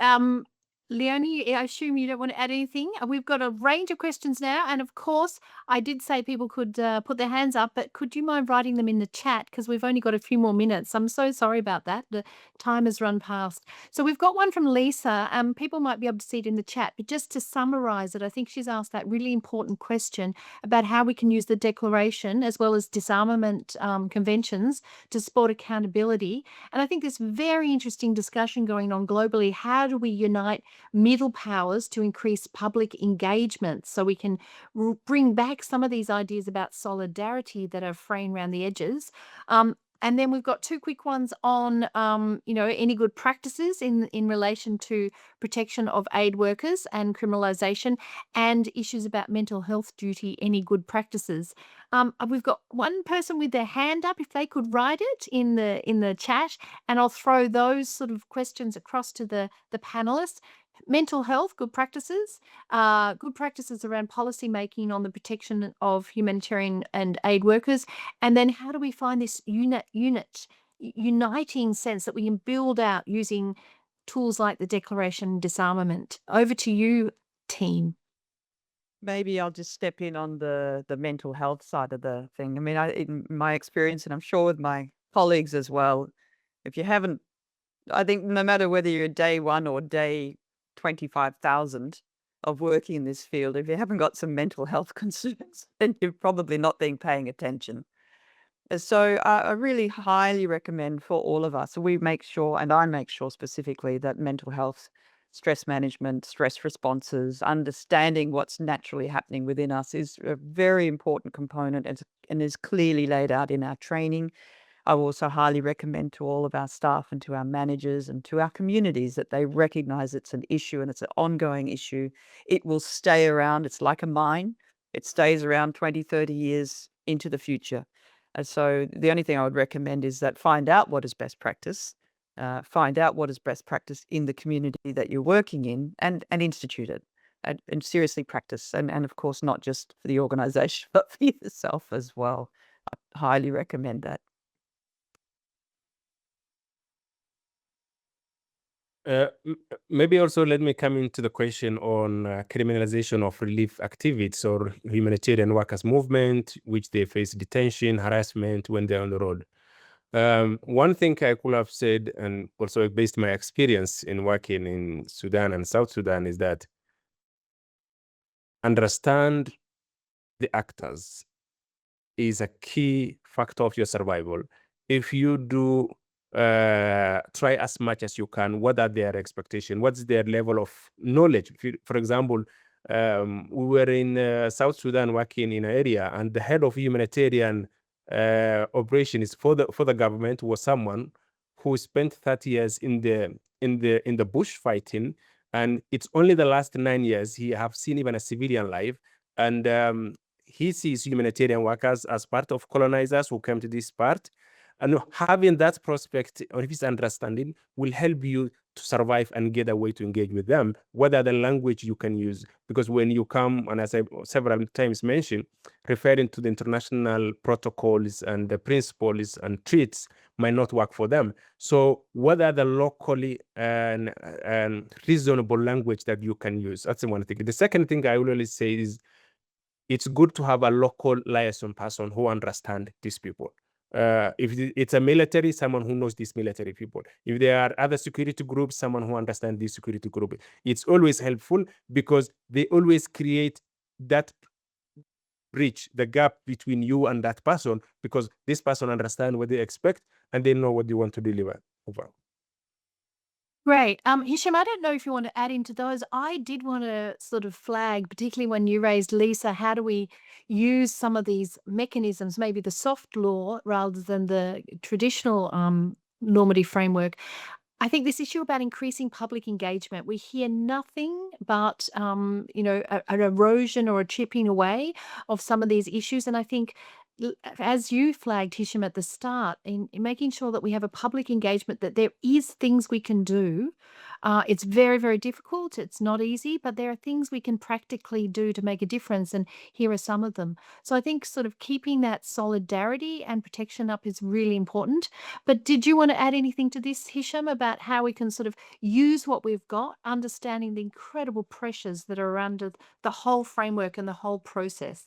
Leonie, I assume you don't want to add anything. We've got a range of questions now. And of course, I did say people could put their hands up, but could you mind writing them in the chat? Because we've only got a few more minutes. I'm so sorry about that. The time has run past. So we've got one from Lisa. People might be able to see it in the chat, but just to summarize it, I think she's asked that really important question about how we can use the declaration as well as disarmament conventions to support accountability. And I think there's very interesting discussion going on globally. How do we unite middle powers to increase public engagement so we can bring back some of these ideas about solidarity that are fraying around the edges? And then we've got two quick ones on, any good practices in relation to protection of aid workers and criminalisation, and issues about mental health duty, any good practices. We've got one person with their hand up, if they could write it in the chat, and I'll throw those sort of questions across to the panelists. Mental health, good practices around policy making on the protection of humanitarian and aid workers. And then how do we find this uniting sense that we can build out using tools like the Declaration and Disarmament? Over to you, team. Maybe I'll just step in on the mental health side of the thing. I mean, in my experience, and I'm sure with my colleagues as well, if you haven't, I think no matter whether you're day 1 or day 25,000 of working in this field, if you haven't got some mental health concerns, then you're probably not being paying attention. So I really highly recommend for all of us, we make sure, and I make sure specifically, that mental health, stress management, stress responses, understanding what's naturally happening within us is a very important component and is clearly laid out in our training. I also highly recommend to all of our staff and to our managers and to our communities that they recognize it's an issue and it's an ongoing issue. It will stay around. It's like a mine. It stays around 20, 30 years into the future. And so the only thing I would recommend is that find out what is best practice, find out what is best practice in the community that you're working in, and institute it and seriously practice. And of course, not just for the organization, but for yourself as well. I highly recommend that. Maybe also let me come into the question on criminalization of relief activities or humanitarian workers movement, which they face detention, harassment when they're on the road. One thing I could have said, and also based on my experience in working in Sudan and South Sudan, is that understand the actors is a key factor of your survival. If you do try as much as you can, what are their expectations? What's their level of knowledge? For example, we were in South Sudan working in an area, and the head of humanitarian operations for the government was someone who spent 30 years in the bush fighting, and it's only the last 9 years he have seen even a civilian life. And he sees humanitarian workers as part of colonizers who came to this part. And having that prospect or his understanding will help you to survive and get a way to engage with them, whether the language you can use. Because when you come, and as I several times mentioned, referring to the international protocols and the principles and treats might not work for them. So whether the locally and reasonable language that you can use, that's the one thing. The second thing I will always say is it's good to have a local liaison person who understands these people. If it's a military, someone who knows these military people. If there are other security groups, someone who understands this security group. It's always helpful because they always create that bridge, the gap between you and that person, because this person understands what they expect and they know what they want to deliver over. Great. Hichem, I don't know if you want to add into those. I did want to sort of flag, particularly when you raised Lisa, how do we use some of these mechanisms, maybe the soft law rather than the traditional normative framework. I think this issue about increasing public engagement, we hear nothing but, an erosion or a chipping away of some of these issues. And I think, as you flagged, Hichem, at the start, in making sure that we have a public engagement, that there is things we can do. It's very, very difficult. It's not easy, but there are things we can practically do to make a difference. And here are some of them. So I think sort of keeping that solidarity and protection up is really important. But did you want to add anything to this, Hichem, about how we can sort of use what we've got, understanding the incredible pressures that are under the whole framework and the whole process?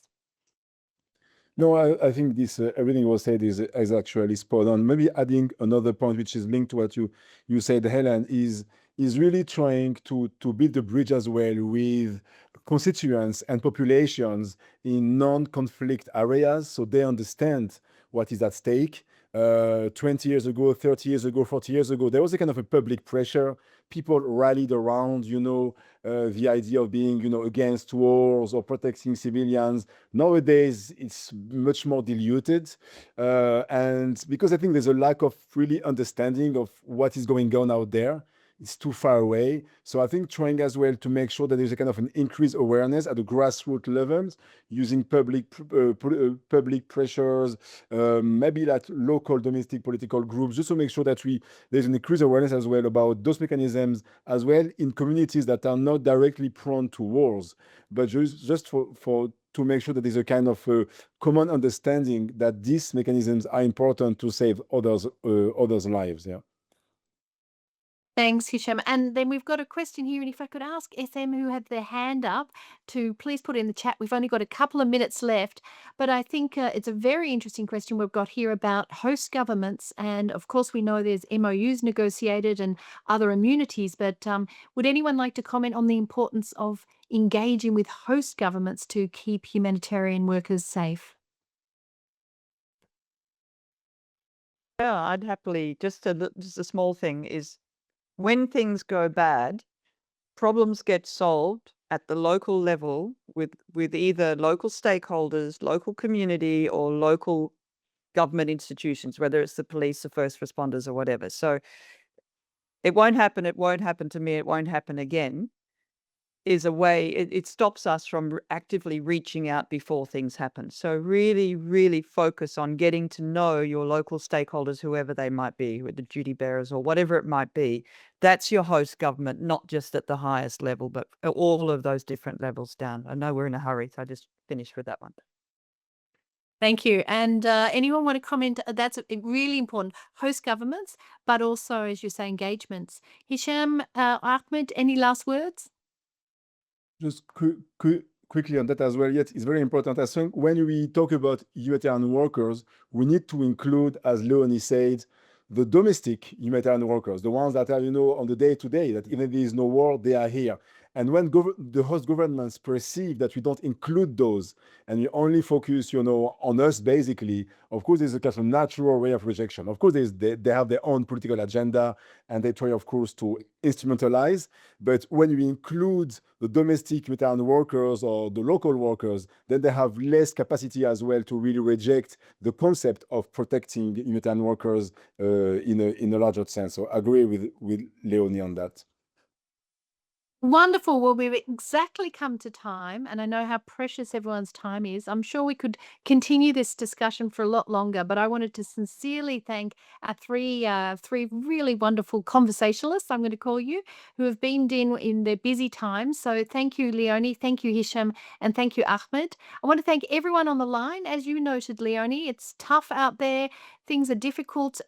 No, I think this everything was said is actually spot on. Maybe adding another point, which is linked to what you said, Helen, is really trying to build a bridge as well with constituents and populations in non-conflict areas, so they understand what is at stake. 20 years ago, 30 years ago, 40 years ago, there was a kind of a public pressure. People rallied around, the idea of being, against wars or protecting civilians. Nowadays, it's much more diluted. And because I think there's a lack of really understanding of what is going on out there. It's too far away. So I think trying as well to make sure that there's a kind of an increased awareness at the grassroots levels, using public pressures, maybe like local domestic political groups, just to make sure that there's an increased awareness as well about those mechanisms as well in communities that are not directly prone to wars, but just to make sure that there's a kind of common understanding that these mechanisms are important to save others' lives. Yeah. Thanks, Hichem. And then we've got a question here, and if I could ask SM who had their hand up to please put it in the chat. We've only got a couple of minutes left, but I think it's a very interesting question we've got here about host governments. And of course, we know there's MOUs negotiated and other immunities, but would anyone like to comment on the importance of engaging with host governments to keep humanitarian workers safe? Yeah, I'd happily, just a small thing is, when things go bad, problems get solved at the local level with either local stakeholders, local community, or local government institutions, whether it's the police or first responders or whatever. So it won't happen to me, it won't happen again, is a way, it stops us from actively reaching out before things happen. So really, really focus on getting to know your local stakeholders, whoever they might be, with the duty bearers or whatever it might be. That's your host government, not just at the highest level, but all of those different levels down. I know we're in a hurry, so I just finished with that one. Thank you. And anyone want to comment? That's really important. Host governments, but also, as you say, engagements. Hichem, Ahmed, any last words? Just quickly on that as well, yet it's very important. I think when we talk about humanitarian workers, we need to include, as Leonie said, the domestic humanitarian workers, the ones that are, on the day-to-day, that even if there is no war, they are here. And when the host governments perceive that we don't include those and we only focus, on us, basically, of course, there's a kind of natural way of rejection. Of course, they have their own political agenda and they try, of course, to instrumentalize. But when we include the domestic humanitarian workers or the local workers, then they have less capacity as well to really reject the concept of protecting humanitarian workers in a larger sense. So I agree with Leonie on that. Wonderful. Well, we've exactly come to time, and I know how precious everyone's time is. I'm sure we could continue this discussion for a lot longer, but I wanted to sincerely thank our three really wonderful conversationalists, I'm going to call you, who have been in their busy times. So thank you, Leonie, thank you, Hichem, and thank you, Ahmed. I want to thank everyone on the line. As you noted, Leonie, it's tough out there. Things are difficult.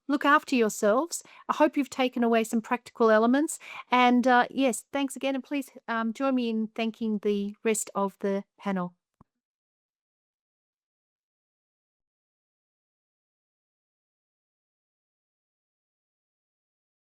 Look after yourselves. I hope you've taken away some practical elements. And yes, thanks again. And please join me in thanking the rest of the panel.